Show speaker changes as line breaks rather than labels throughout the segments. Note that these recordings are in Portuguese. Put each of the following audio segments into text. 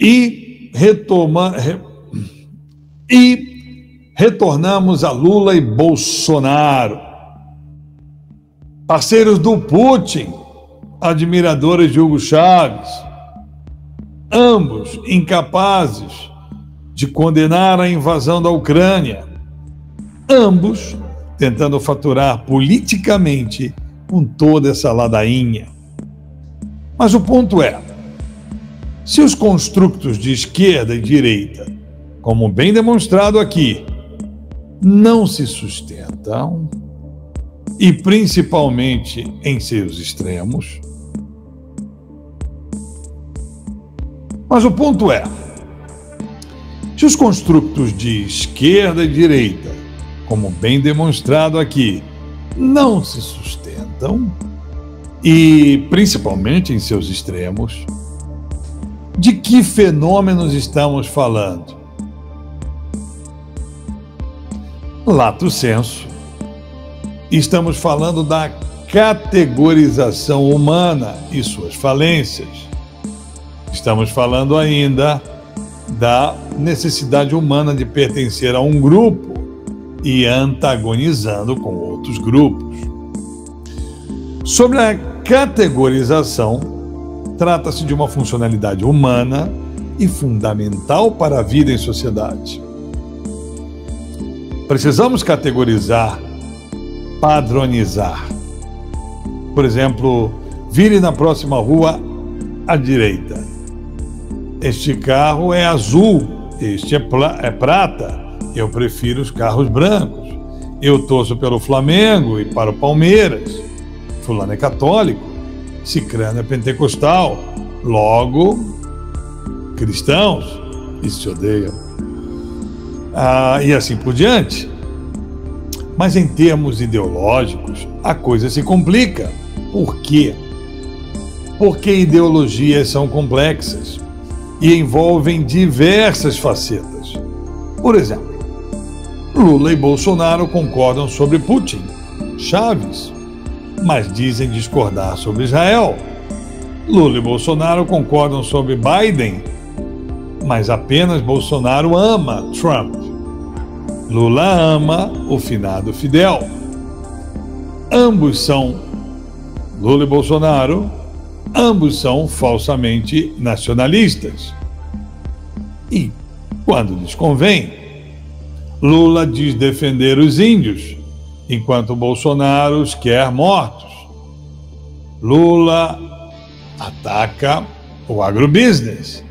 E retornamos a Lula e Bolsonaro, parceiros do Putin, admiradores de Hugo Chávez, ambos incapazes de condenar a invasão da Ucrânia, ambos tentando faturar politicamente com toda essa ladainha. Mas o ponto é, se os construtos de esquerda e direita, como bem demonstrado aqui, não se sustentam, e principalmente em seus extremos, mas o ponto é, se os construtos de esquerda e direita, como bem demonstrado aqui, não se sustentam, e principalmente em seus extremos, de que fenômenos estamos falando? Lato sensu, estamos falando da categorização humana e suas falências. Estamos falando ainda da necessidade humana de pertencer a um grupo e antagonizando com outros grupos. Sobre a categorização, trata-se de uma funcionalidade humana e fundamental para a vida em sociedade. Precisamos categorizar, padronizar. Por exemplo, vire na próxima rua à direita. Este carro é azul, este é prata. Eu prefiro os carros brancos. Eu torço pelo Flamengo e para o Palmeiras. Fulano é católico, cicrano é pentecostal. Logo, cristãos, e se odeiam. E assim por diante. Mas em termos ideológicos, a coisa se complica. Por quê? Porque ideologias são complexas e envolvem diversas facetas. Por exemplo, Lula e Bolsonaro concordam sobre Putin, Chávez, mas dizem discordar sobre Israel. Lula e Bolsonaro concordam sobre Biden, mas apenas Bolsonaro ama Trump. Lula ama o finado Fidel. Lula e Bolsonaro, ambos são falsamente nacionalistas. E, quando lhes convém, Lula diz defender os índios, enquanto Bolsonaro os quer mortos. Lula ataca o agrobusiness,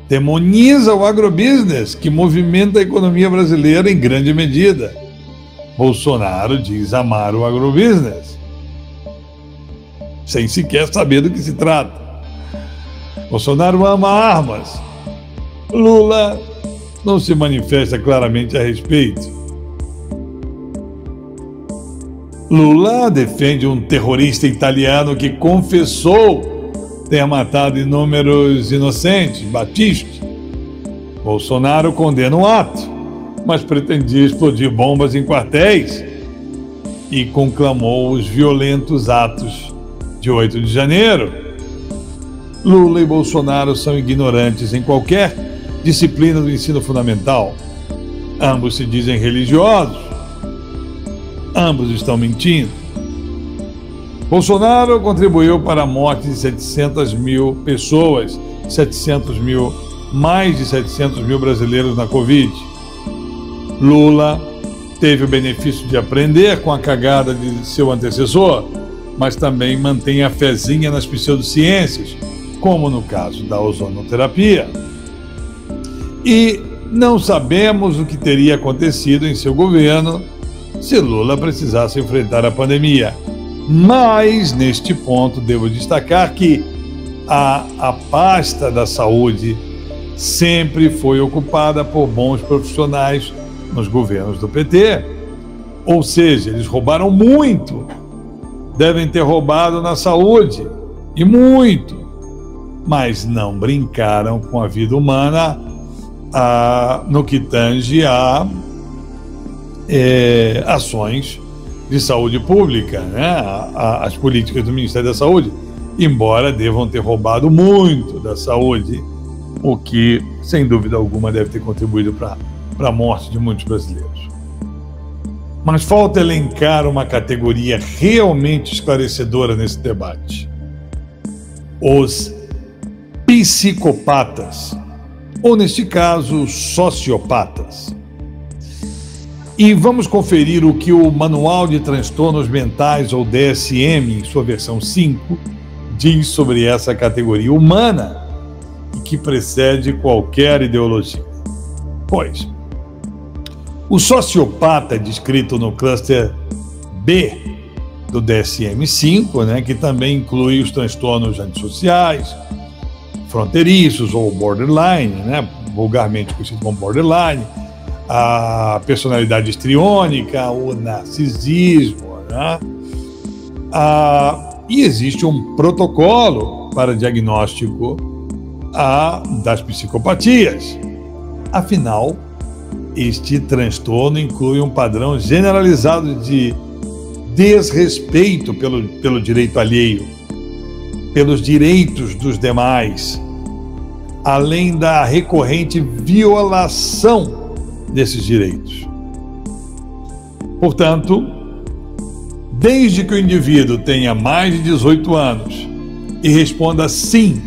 demoniza o agrobusiness, que movimenta a economia brasileira em grande medida. Bolsonaro diz amar o agrobusiness, sem sequer saber do que se trata. Bolsonaro ama armas. Lula não se manifesta claramente a respeito. Lula defende um terrorista italiano que confessou ter matado inúmeros inocentes, Battisti. Bolsonaro condena o ato, mas pretendia explodir bombas em quartéis e conclamou os violentos atos de 8 de janeiro. Lula e Bolsonaro são ignorantes em qualquer disciplina do ensino fundamental. Ambos se dizem religiosos. Ambos estão mentindo. Bolsonaro contribuiu para a morte de 700 mil pessoas, mais de 700 mil brasileiros na Covid. Lula teve o benefício de aprender com a cagada de seu antecessor, mas também mantém a fezinha nas pseudociências, como no caso da ozonoterapia. E não sabemos o que teria acontecido em seu governo se Lula precisasse enfrentar a pandemia. Mas, neste ponto, devo destacar que a pasta da saúde sempre foi ocupada por bons profissionais nos governos do PT. Ou seja, eles roubaram muito. Devem ter roubado na saúde, e muito. Mas não brincaram com a vida humana no que tange a ações de saúde pública, né? As políticas do Ministério da Saúde, embora devam ter roubado muito da saúde, o que, sem dúvida alguma, deve ter contribuído para a morte de muitos brasileiros. Mas falta elencar uma categoria realmente esclarecedora nesse debate: os psicopatas, ou neste caso, sociopatas. E vamos conferir o que o Manual de Transtornos Mentais, ou DSM, em sua versão 5, diz sobre essa categoria humana e que precede qualquer ideologia. Pois, o sociopata, descrito no cluster B do DSM-5, né, que também inclui os transtornos antissociais, fronteiriços ou borderline, né, vulgarmente conhecido como borderline, a personalidade histriônica, o narcisismo, né, e existe um protocolo para diagnóstico das psicopatias. Afinal, este transtorno inclui um padrão generalizado de desrespeito pelo direito alheio, pelos direitos dos demais, além da recorrente violação desses direitos. Portanto, desde que o indivíduo tenha mais de 18 anos e responda sim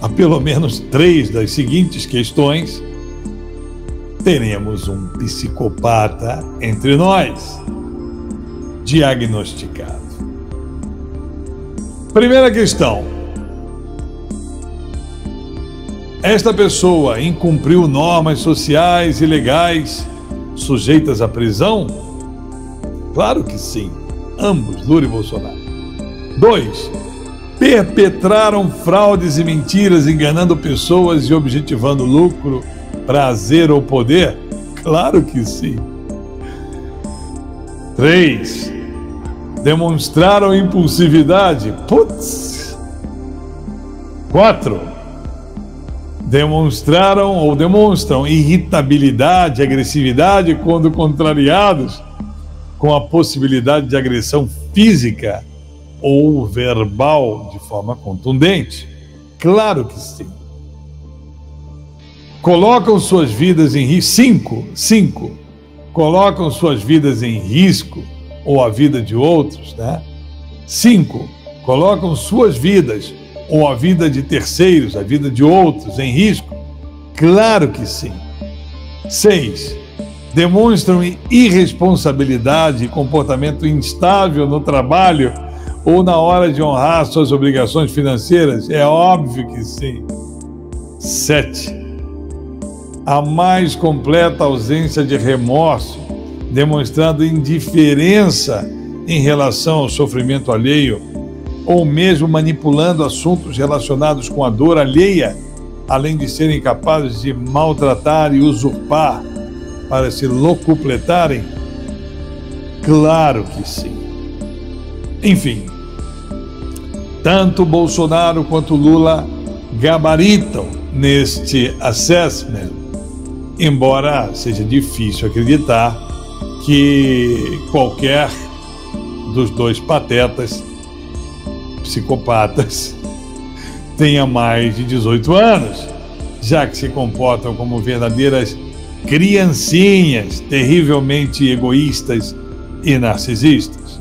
a pelo menos 3 das seguintes questões, teremos um psicopata entre nós, diagnosticado. Primeira questão: esta pessoa incumpriu normas sociais e legais sujeitas à prisão? Claro que sim, ambos, Lula e Bolsonaro. 2. Perpetraram fraudes e mentiras, enganando pessoas e objetivando lucro, prazer ou poder? Claro que sim. 3. Demonstraram impulsividade? Putz! 4. Demonstraram ou demonstram irritabilidade, agressividade quando contrariados, com a possibilidade de agressão física ou verbal de forma contundente? Claro que sim. Colocam suas vidas em risco. 5. Colocam suas vidas em risco ou a vida de outros, né? 5. Colocam suas vidas ou a vida de terceiros, a vida de outros em risco? Claro que sim. 6. Demonstram irresponsabilidade e comportamento instável no trabalho ou na hora de honrar suas obrigações financeiras? É óbvio que sim. 7. A mais completa ausência de remorso, demonstrando indiferença em relação ao sofrimento alheio, ou mesmo manipulando assuntos relacionados com a dor alheia, além de serem capazes de maltratar e usurpar para se locupletarem? Claro que sim. Enfim, tanto Bolsonaro quanto Lula gabaritam neste assessment, embora seja difícil acreditar que qualquer dos dois patetas, psicopatas, tenha mais de 18 anos, já que se comportam como verdadeiras criancinhas, terrivelmente egoístas e narcisistas.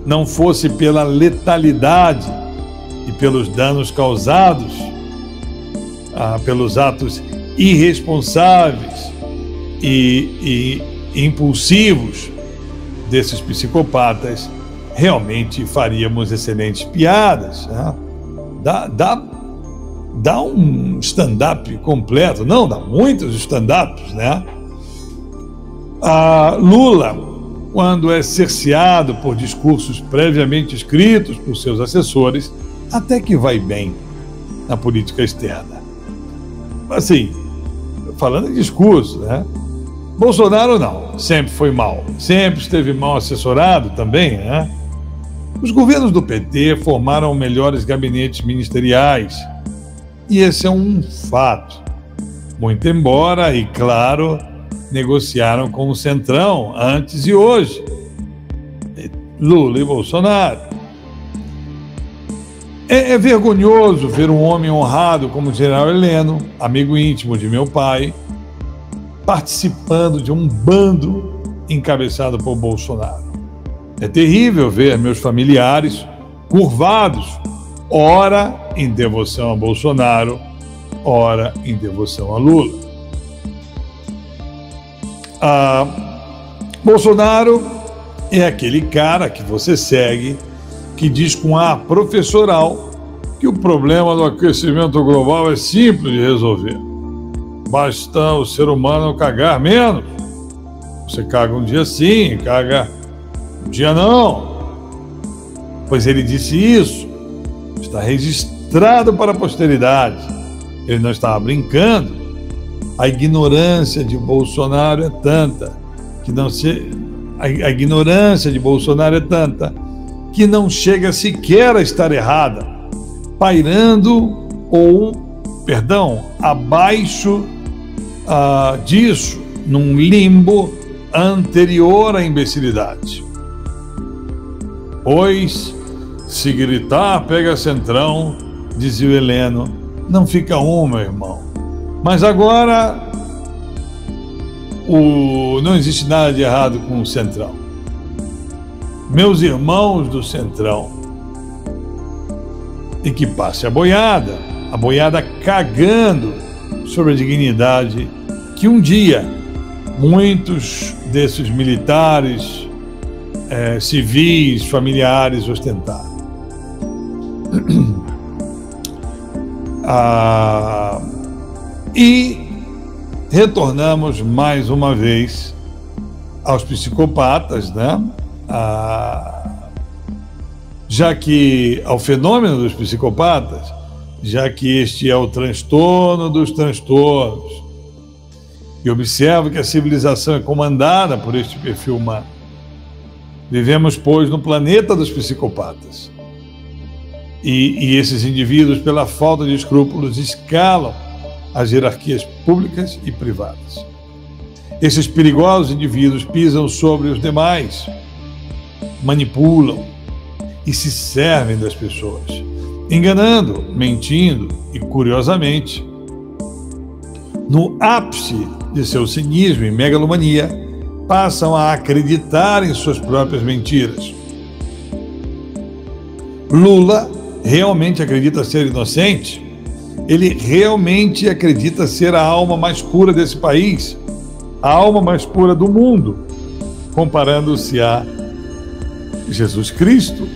Não fosse pela letalidade e pelos danos causados, pelos atos irresponsáveis e impulsivos desses psicopatas, realmente faríamos excelentes piadas, né? Dá um stand-up completo, não, dá muitos stand-ups, né? Lula, quando é cerceado por discursos previamente escritos por seus assessores, até que vai bem na política externa. Assim, falando em discurso, né? Bolsonaro não, sempre foi mal, sempre esteve mal assessorado também, né? Os governos do PT formaram melhores gabinetes ministeriais, e esse é um fato. Muito embora, e claro, negociaram com o Centrão antes e hoje, Lula e Bolsonaro. É vergonhoso ver um homem honrado como o general Heleno, amigo íntimo de meu pai, participando de um bando encabeçado por Bolsonaro. É terrível ver meus familiares curvados, ora em devoção a Bolsonaro, ora em devoção a Lula. Bolsonaro é aquele cara que você segue, que diz com ar professoral que o problema do aquecimento global é simples de resolver. Basta o ser humano cagar menos. Você caga um dia sim, caga um dia não. Pois ele disse isso, está registrado para a posteridade. Ele não estava brincando. A ignorância de Bolsonaro é tanta que a ignorância de Bolsonaro é tanta que não chega sequer a estar errada, pairando abaixo disso, num limbo anterior à imbecilidade. Pois, se gritar, pega centrão, dizia o Heleno, não fica meu irmão. Mas agora, não existe nada de errado com o centrão. Meus irmãos do centrão, e que passe a boiada cagando sobre a dignidade que um dia muitos desses militares, civis, familiares ostentaram. E retornamos mais uma vez aos psicopatas, né? Já que ao fenômeno dos psicopatas, já que este é o transtorno dos transtornos, e observo que a civilização é comandada por este perfil humano. Vivemos, pois, no planeta dos psicopatas. E esses indivíduos, pela falta de escrúpulos, escalam as hierarquias públicas e privadas. Esses perigosos indivíduos pisam sobre os demais, manipulam e se servem das pessoas, enganando, mentindo e, curiosamente, no ápice de seu cinismo e megalomania, passam a acreditar em suas próprias mentiras. Lula realmente acredita ser inocente? Ele realmente acredita ser a alma mais pura desse país, a alma mais pura do mundo, comparando-se a Jesus Cristo,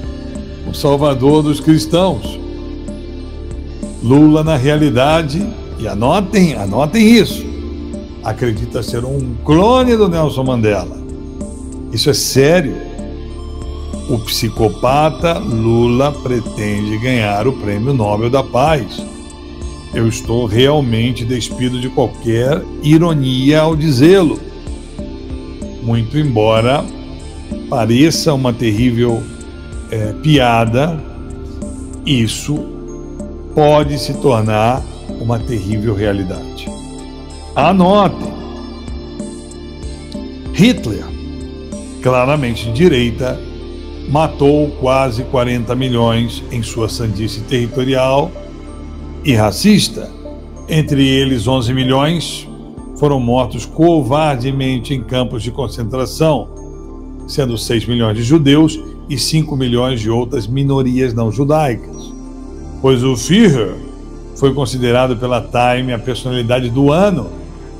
o Salvador dos cristãos. Lula, na realidade, e anotem isso, acredita ser um clone do Nelson Mandela. Isso é sério. O psicopata Lula pretende ganhar o Prêmio Nobel da Paz. Eu estou realmente despido de qualquer ironia ao dizê-lo. Muito embora pareça uma terrível piada, isso pode se tornar uma terrível realidade. Anotem. Hitler, claramente de direita, matou quase 40 milhões em sua sandice territorial e racista. Entre eles, 11 milhões foram mortos covardemente em campos de concentração, sendo 6 milhões de judeus e 5 milhões de outras minorias não judaicas. Pois o Führer foi considerado pela Time a personalidade do ano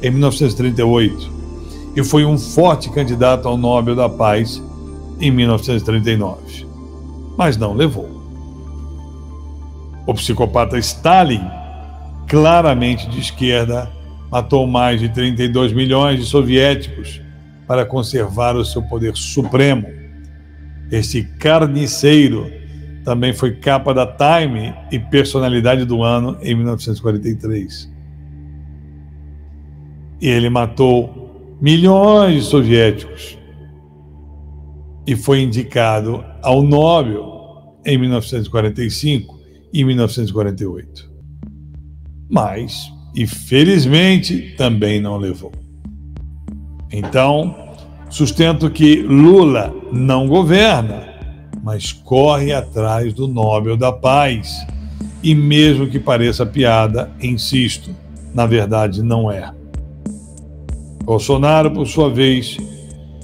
em 1938 e foi um forte candidato ao Nobel da Paz em 1939, mas não levou. O psicopata Stalin, claramente de esquerda, matou mais de 32 milhões de soviéticos para conservar o seu poder supremo. Este carniceiro também foi capa da Time e personalidade do ano em 1943. E ele matou milhões de soviéticos e foi indicado ao Nobel em 1945 e 1948. Mas, infelizmente, também não levou. Então, sustento que Lula não governa, mas corre atrás do Nobel da Paz. E mesmo que pareça piada, insisto, na verdade não é. Bolsonaro, por sua vez,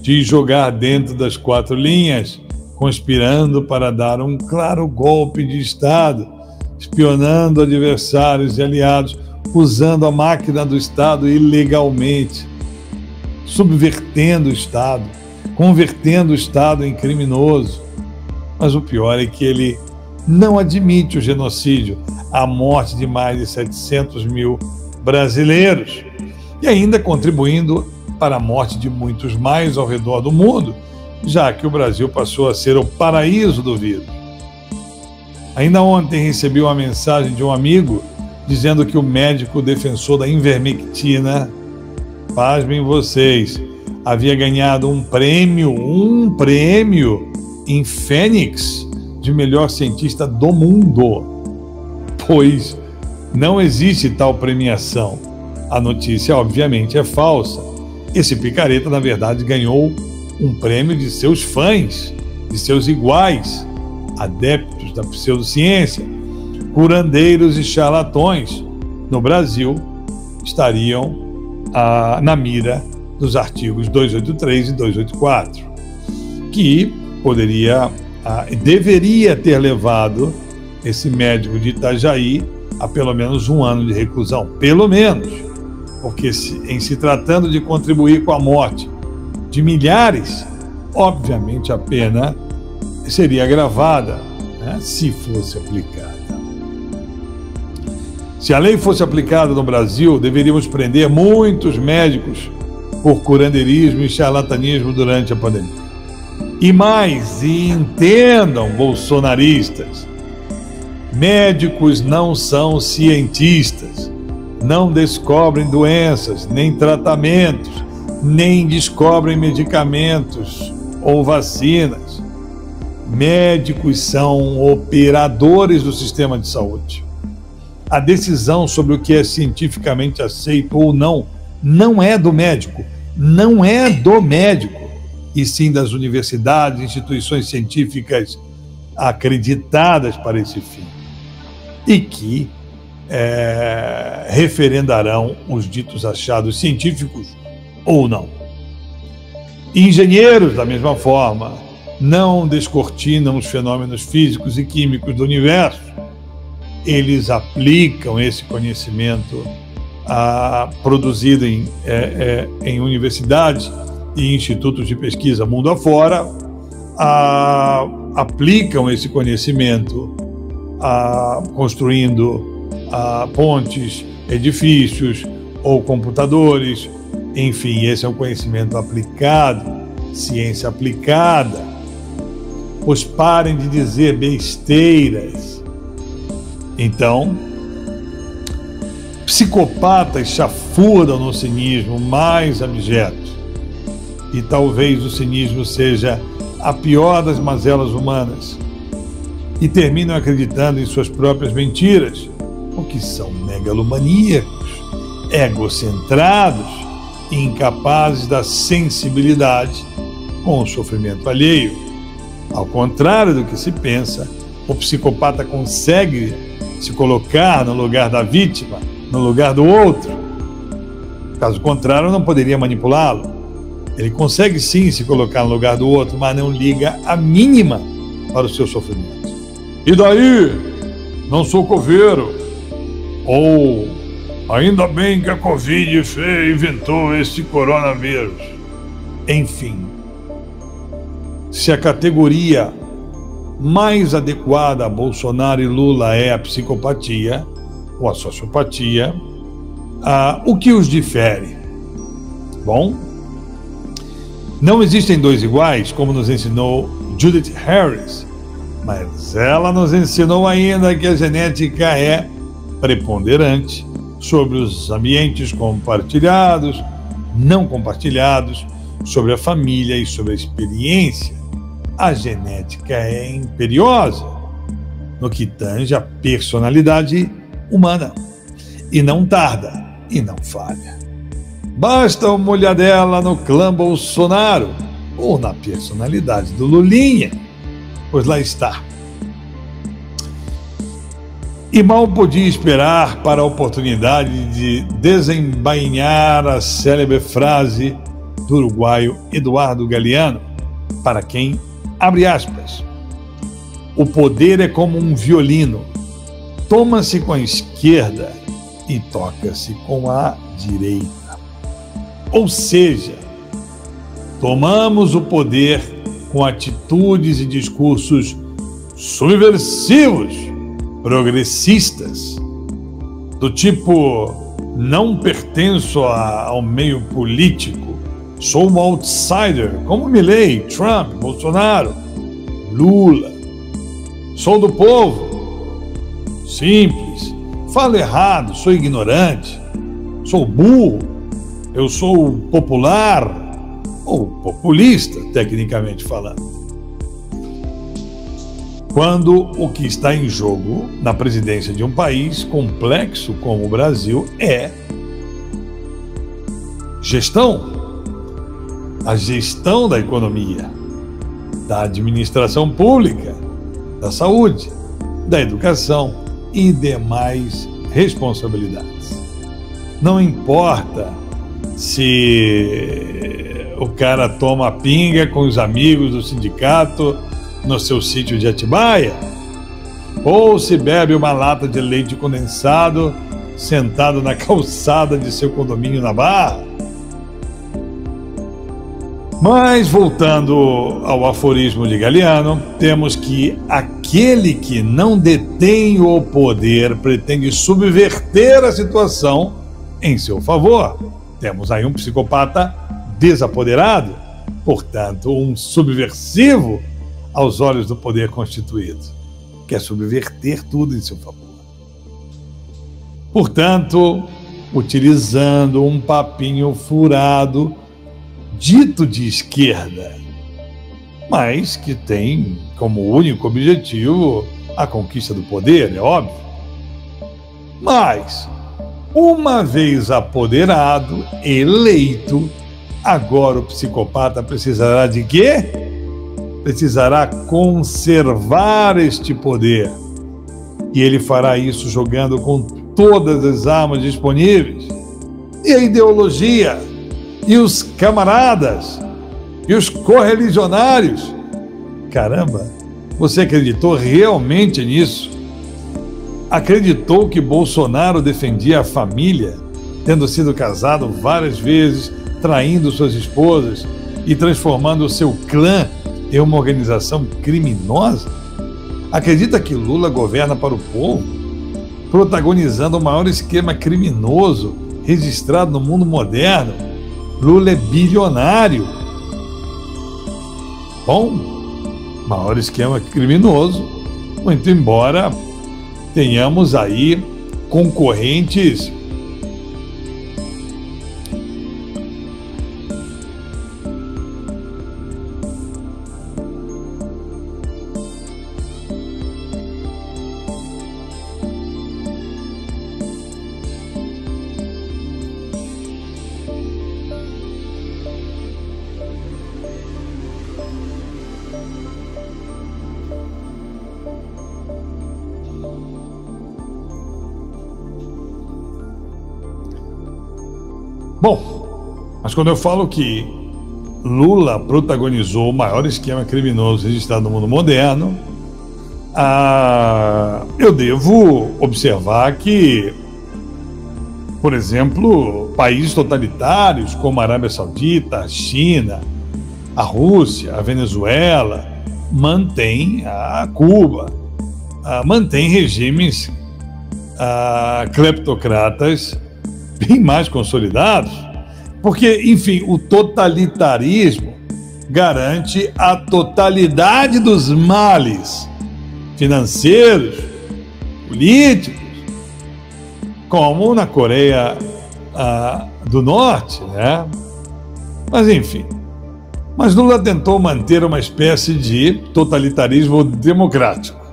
diz jogar dentro das 4 linhas, conspirando para dar um claro golpe de Estado, espionando adversários e aliados, usando a máquina do Estado ilegalmente, subvertendo o Estado, convertendo o Estado em criminoso. Mas o pior é que ele não admite o genocídio, a morte de mais de 700 mil brasileiros, e ainda contribuindo para a morte de muitos mais ao redor do mundo, já que o Brasil passou a ser o paraíso do vírus. Ainda ontem recebi uma mensagem de um amigo dizendo que o médico defensor da ivermectina, pasmem vocês, havia ganhado um prêmio em Fênix de melhor cientista do mundo, pois não existe tal premiação. A notícia, obviamente, é falsa. Esse picareta, na verdade, ganhou um prêmio de seus fãs, de seus iguais, adeptos da pseudociência, curandeiros e charlatões. No Brasil, estariam na mira dos artigos 283 e 284, que deveria ter levado esse médico de Itajaí a pelo menos 1 ano de reclusão, pelo menos, porque em se tratando de contribuir com a morte de milhares, obviamente a pena seria agravada, né, se fosse aplicada. Se a lei fosse aplicada no Brasil, deveríamos prender muitos médicos por curandeirismo e charlatanismo durante a pandemia. E mais, e entendam, bolsonaristas, médicos não são cientistas, não descobrem doenças, nem tratamentos, nem descobrem medicamentos ou vacinas. Médicos são operadores do sistema de saúde. A decisão sobre o que é cientificamente aceito ou não, não é do médico, não é do médico, e sim das universidades, instituições científicas acreditadas para esse fim, e que referendarão os ditos achados científicos ou não. Engenheiros, da mesma forma, não descortinam os fenômenos físicos e químicos do universo. Eles aplicam esse conhecimento produzido em universidades e institutos de pesquisa mundo afora, aplicam esse conhecimento construindo pontes, edifícios ou computadores. Enfim, esse é um conhecimento aplicado, ciência aplicada. Pois parem de dizer besteiras. Então, psicopatas chafurdam no cinismo mais abjeto. E talvez o cinismo seja a pior das mazelas humanas. E terminam acreditando em suas próprias mentiras, porque são megalomaníacos, egocentrados e incapazes da sensibilidade com o sofrimento alheio. Ao contrário do que se pensa, o psicopata consegue se colocar no lugar da vítima, no lugar do outro. Caso contrário, não poderia manipulá-lo. Ele consegue sim se colocar no lugar do outro, mas não liga a mínima para o seu sofrimento. E daí? Não sou coveiro. Ou ainda bem que a Covid inventou esse coronavírus. Enfim, se a categoria mais adequada a Bolsonaro e Lula é a psicopatia ou a sociopatia, o que os difere? Bom, não existem dois iguais, como nos ensinou Judith Harris, mas ela nos ensinou ainda que a genética é preponderante sobre os ambientes compartilhados, não compartilhados, sobre a família e sobre a experiência. A genética é imperiosa no que tange a personalidade humana, e não tarda, e não falha. Basta uma olhadela no clã Bolsonaro ou na personalidade do Lulinha Pois lá está. E mal podia esperar para a oportunidade de desembainhar a célebre frase do uruguaio Eduardo Galeano, para quem, abre aspas, o poder é como um violino, toma-se com a esquerda e toca-se com a direita. Ou seja, tomamos o poder com atitudes e discursos subversivos, progressistas, do tipo, não pertenço ao meio político, sou um outsider, como Milei, Trump, Bolsonaro, Lula, sou do povo, simples, falo errado, sou ignorante, sou burro, eu sou popular, ou populista, tecnicamente falando. Quando o que está em jogo na presidência de um país complexo como o Brasil é gestão. A gestão da economia, da administração pública, da saúde, da educação e demais responsabilidades. Não importa se o cara toma pinga com os amigos do sindicato no seu sítio de Atibaia, ou se bebe uma lata de leite condensado sentado na calçada de seu condomínio na Barra. Mas, voltando ao aforismo de Galeano, temos que aquele que não detém o poder pretende subverter a situação em seu favor. Temos aí um psicopata desapoderado, portanto, um subversivo aos olhos do poder constituído, quer subverter tudo em seu favor. Portanto, utilizando um papinho furado, dito de esquerda, mas que tem como único objetivo a conquista do poder, é óbvio. Mas, uma vez apoderado, eleito, agora o psicopata precisará de quê? Precisará conservar este poder. E ele fará isso jogando com todas as armas disponíveis. E a ideologia, e os camaradas, e os correligionários. Caramba, você acreditou realmente nisso? Acreditou que Bolsonaro defendia a família, tendo sido casado várias vezes, traindo suas esposas e transformando o seu clã em uma organização criminosa? Acredita que Lula governa para o povo, protagonizando o maior esquema criminoso registrado no mundo moderno? Lula é bilionário. Bom, maior esquema criminoso, muito embora tenhamos aí concorrentes Bom, mas quando eu falo que Lula protagonizou o maior esquema criminoso registrado no mundo moderno, eu devo observar que, por exemplo, países totalitários como a Arábia Saudita, a China, a Rússia, a Venezuela, mantêm a Cuba, mantêm regimes cleptocratas bem mais consolidados, porque, enfim, o totalitarismo garante a totalidade dos males financeiros, políticos, como na Coreia do Norte, né? Mas, enfim. Mas Lula tentou manter uma espécie de totalitarismo democrático,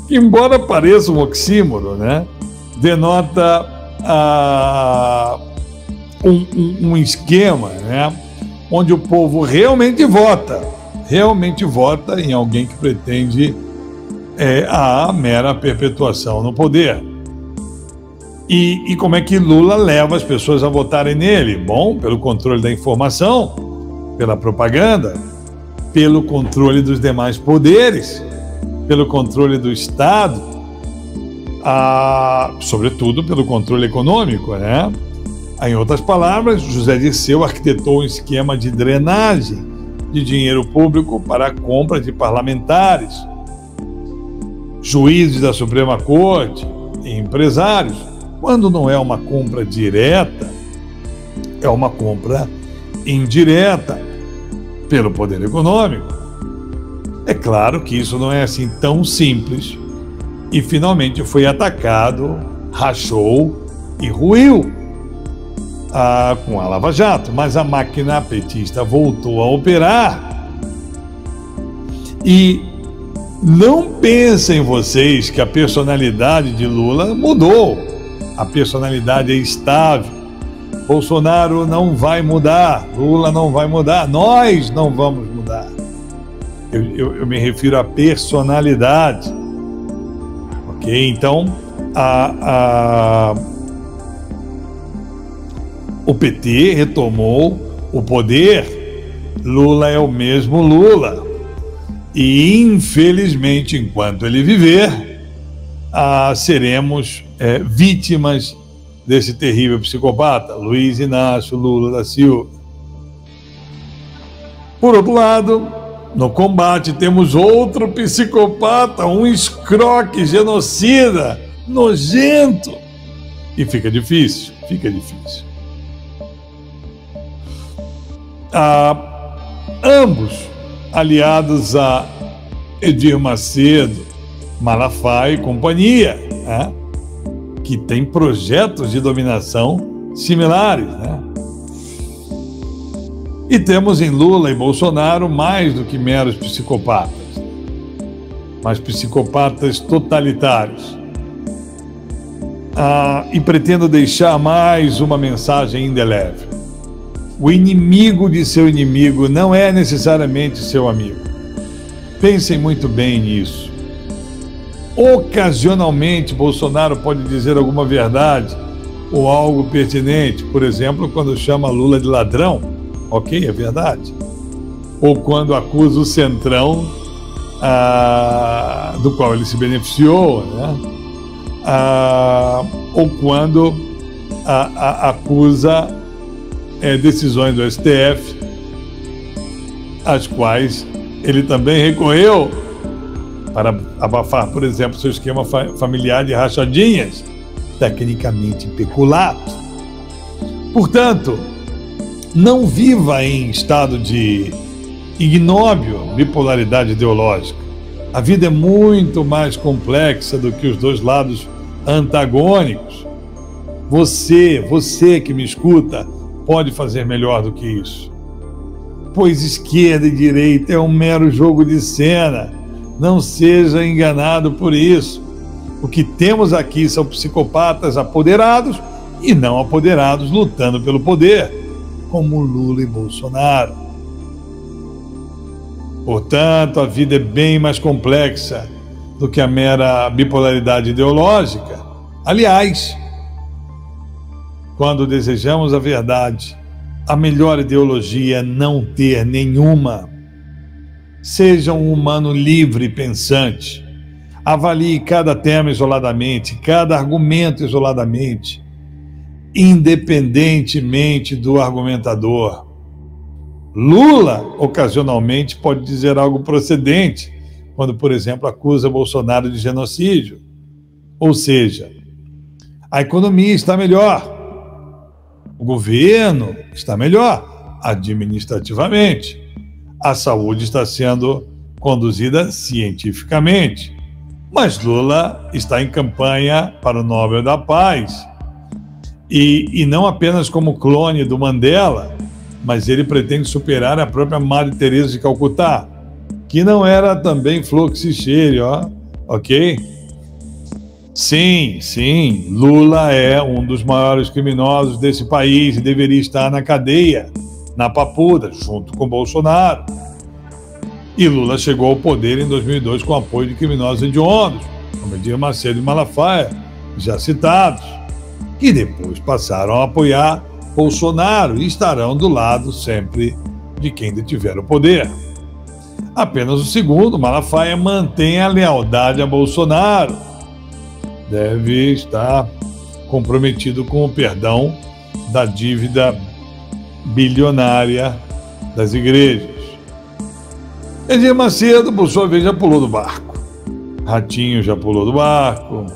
que, embora pareça um oxímoro, né, denota um esquema, né, onde o povo realmente vota realmente vota em alguém que pretende a mera perpetuação no poder. E como é que Lula leva as pessoas a votarem nele? Bom, pelo controle da informação, pela propaganda, pelo controle dos demais poderes, pelo controle do Estado, sobretudo pelo controle econômico, né? Em outras palavras, José Dirceu arquitetou um esquema de drenagem de dinheiro público para a compra de parlamentares, juízes da Suprema Corte e empresários. Quando não é uma compra direta, é uma compra indireta pelo poder econômico. É claro que isso não é assim tão simples e finalmente foi atacado, rachou e ruiu com a Lava Jato, mas a máquina petista voltou a operar. E não pensem vocês que a personalidade de Lula mudou. A personalidade é estável. Bolsonaro não vai mudar, Lula não vai mudar, nós não vamos mudar. Eu me refiro à personalidade. Ok? Então, o PT retomou o poder, Lula é o mesmo Lula. E, infelizmente, enquanto ele viver, seremos vítimas desse terrível psicopata, Luiz Inácio Lula da Silva. Por outro lado, no combate temos outro psicopata, um escroque, genocida, nojento. E fica difícil, fica difícil. Ambos aliados a Edir Macedo, Malafaia e companhia, né? Que tem projetos de dominação similares, né? E temos em Lula e Bolsonaro mais do que meros psicopatas, mas psicopatas totalitários. E pretendo deixar mais uma mensagem indelével. O inimigo de seu inimigo não é necessariamente seu amigo. Pensem muito bem nisso. Ocasionalmente, Bolsonaro pode dizer alguma verdade ou algo pertinente, por exemplo, quando chama Lula de ladrão, ok, é verdade. Ou quando acusa o Centrão, do qual ele se beneficiou, né? Ou quando acusa decisões do STF, às quais ele também recorreu para abafar, por exemplo, seu esquema familiar de rachadinhas, tecnicamente peculato. Portanto, não viva em estado de ignóbio, bipolaridade ideológica. A vida é muito mais complexa do que os dois lados antagônicos. Você que me escuta, pode fazer melhor do que isso. Pois esquerda e direita é um mero jogo de cena. Não seja enganado por isso. O que temos aqui são psicopatas apoderados e não apoderados lutando pelo poder, como Lula e Bolsonaro. Portanto, a vida é bem mais complexa do que a mera bipolaridade ideológica. Aliás, quando desejamos a verdade, a melhor ideologia é não ter nenhuma. Seja um humano livre e pensante. Avalie cada tema isoladamente, cada argumento isoladamente, independentemente do argumentador. Lula, ocasionalmente, pode dizer algo procedente, quando, por exemplo, acusa Bolsonaro de genocídio. Ou seja, a economia está melhor, o governo está melhor administrativamente, a saúde está sendo conduzida cientificamente, mas Lula está em campanha para o Nobel da Paz, e não apenas como clone do Mandela, mas ele pretende superar a própria Madre Teresa de Calcutá, que não era também flor que se cheire, ok? Sim, Lula é um dos maiores criminosos desse país e deveria estar na cadeia, na papuda, junto com Bolsonaro. E Lula chegou ao poder em 2002 com apoio de criminosos hediondos, como Edir Macedo e Malafaia, já citados, que depois passaram a apoiar Bolsonaro e estarão do lado sempre de quem detiver o poder. Apenas o segundo, Malafaia, mantém a lealdade a Bolsonaro. Deve estar comprometido com o perdão da dívida bilionária das igrejas. Edir Macedo, por sua vez, já pulou do barco. Ratinho já pulou do barco.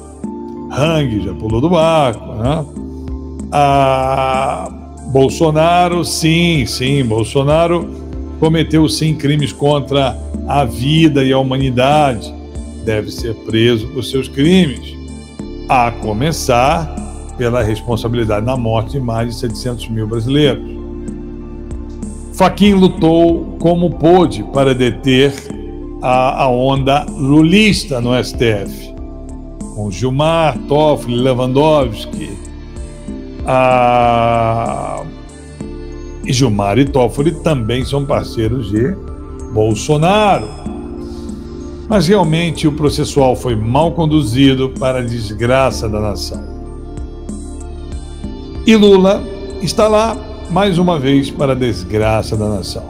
Hang já pulou do barco, né? Bolsonaro, sim, Bolsonaro cometeu, sim, crimes contra a vida e a humanidade. Deve ser preso por seus crimes, a começar pela responsabilidade na morte de mais de 700 mil brasileiros. Fachin lutou como pôde para deter a onda lulista no STF, com Gilmar, Toffoli, Lewandowski. E Gilmar e Toffoli também são parceiros de Bolsonaro. Mas realmente o processual foi mal conduzido para a desgraça da nação. E Lula está lá, mais uma vez, para a desgraça da nação.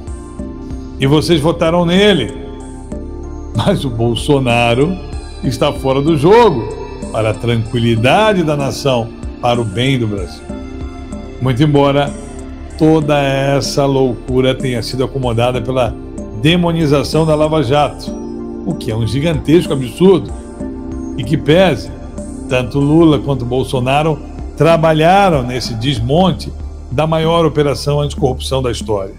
E vocês votaram nele. Mas o Bolsonaro está fora do jogo, para a tranquilidade da nação, para o bem do Brasil. Muito embora toda essa loucura tenha sido acomodada pela demonização da Lava Jato, o que é um gigantesco absurdo, e que pese, tanto Lula quanto Bolsonaro trabalharam nesse desmonte da maior operação anticorrupção da história.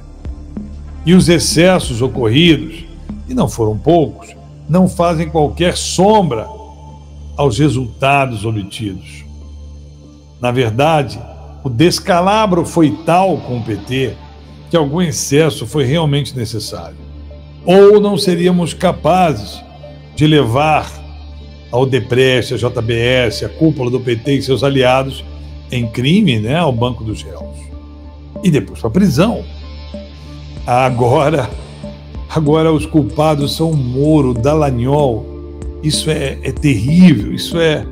E os excessos ocorridos, e não foram poucos, não fazem qualquer sombra aos resultados obtidos. Na verdade, o descalabro foi tal com o PT que algum excesso foi realmente necessário. Ou não seríamos capazes de levar ao DEPREST, a JBS, a cúpula do PT e seus aliados em crime, né, ao banco dos réus. E depois para a prisão. Agora os culpados são Moro, Dallagnol. Isso é terrível, isso é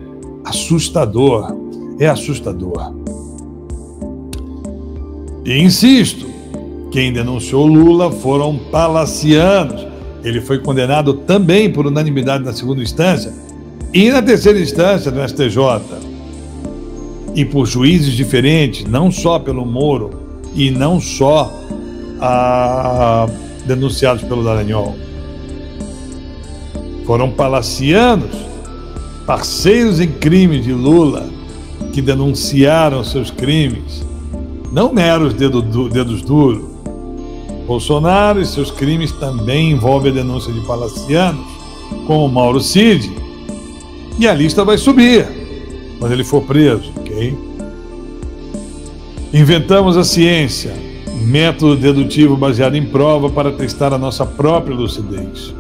assustador. É assustador. E insisto, quem denunciou Lula foram palacianos. Ele foi condenado também por unanimidade na segunda instância e na terceira instância do STJ. E por juízes diferentes, não só pelo Moro e não só denunciados pelo Dallagnol. Foram palacianos, parceiros em crime de Lula, que denunciaram seus crimes, não meros dedos duros. Bolsonaro e seus crimes também envolvem a denúncia de palacianos, como Mauro Cid. E a lista vai subir quando ele for preso, ok? Inventamos a ciência, método dedutivo baseado em prova para testar a nossa própria lucidez.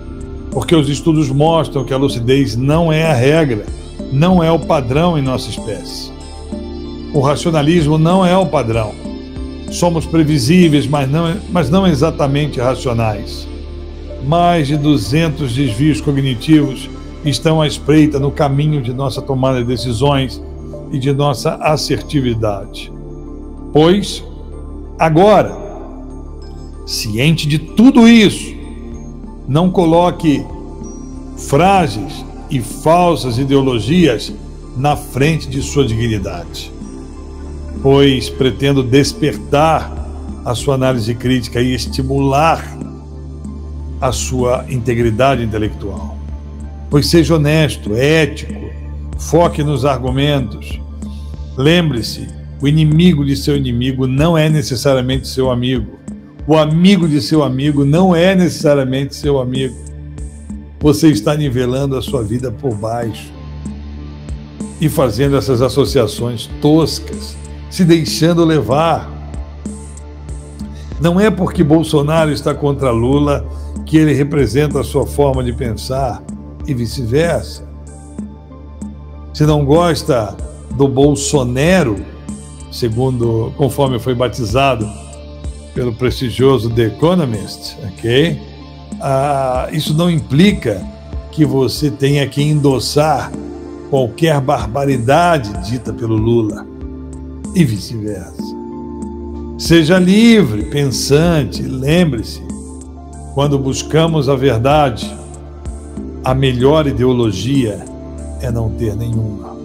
Porque os estudos mostram que a lucidez não é a regra, não é o padrão em nossa espécie. O racionalismo não é o padrão. Somos previsíveis, mas não exatamente racionais. Mais de 200 desvios cognitivos estão à espreita no caminho de nossa tomada de decisões e de nossa assertividade. Pois, agora, ciente de tudo isso, não coloque frágeis e falsas ideologias na frente de sua dignidade, pois pretendo despertar a sua análise crítica e estimular a sua integridade intelectual. Pois seja honesto, ético, foque nos argumentos. Lembre-se, o inimigo de seu inimigo não é necessariamente seu amigo. O amigo de seu amigo não é necessariamente seu amigo. Você está nivelando a sua vida por baixo e fazendo essas associações toscas, se deixando levar. Não é porque Bolsonaro está contra Lula que ele representa a sua forma de pensar e vice-versa. Se não gosta do Bolsonaro, conforme foi batizado pelo prestigioso The Economist, ok? Isso não implica que você tenha que endossar qualquer barbaridade dita pelo Lula e vice-versa. Seja livre, pensante, lembre-se, quando buscamos a verdade, a melhor ideologia é não ter nenhuma.